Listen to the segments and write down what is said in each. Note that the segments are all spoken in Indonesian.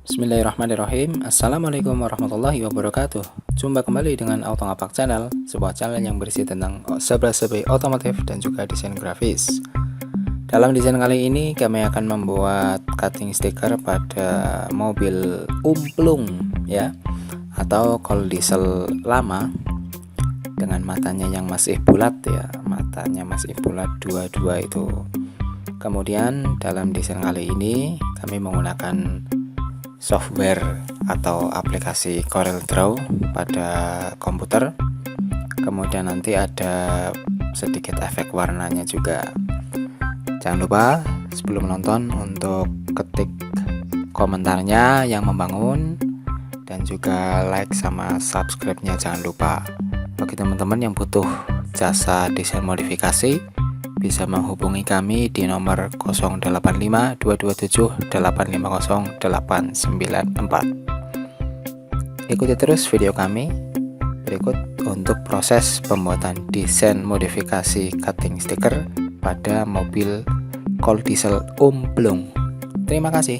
Bismillahirrahmanirrahim. Assalamualaikum warahmatullahi wabarakatuh. Jumpa kembali dengan Autongapak Channel, sebuah channel yang berisi tentang serba-serbi otomotif dan juga desain grafis. Dalam desain kali ini kami akan membuat cutting stiker pada mobil Umplung ya, atau kol diesel lama dengan matanya yang masih bulat ya, matanya masih bulat dua-dua itu. Kemudian dalam desain kali ini kami menggunakan software atau aplikasi Corel Draw pada komputer. Kemudian nanti ada sedikit efek warnanya juga. Jangan lupa sebelum menonton untuk ketik komentarnya yang membangun, dan juga like sama subscribe-nya jangan lupa. Bagi teman-teman yang butuh jasa desain modifikasi, bisa menghubungi kami di nomor 085 227 850 894. Ikuti terus video kami berikut untuk proses pembuatan desain modifikasi cutting stiker pada mobil kol diesel Umplung. Terima kasih.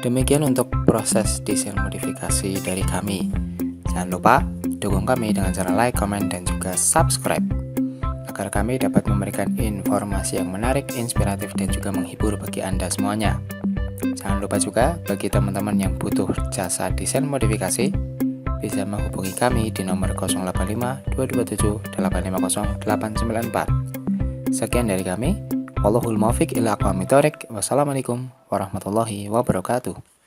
Demikian untuk proses desain modifikasi dari kami. Jangan lupa dukung kami dengan cara like, komen, dan juga subscribe agar kami dapat memberikan informasi yang menarik, inspiratif, dan juga menghibur bagi Anda semuanya. Jangan lupa juga bagi teman-teman yang butuh jasa desain modifikasi bisa menghubungi kami di nomor 085 227 850 894. Sekian dari kami. Wallahul muwaffiq ila aqwamit thoriq. Wassalamualaikum warahmatullahi wabarakatuh.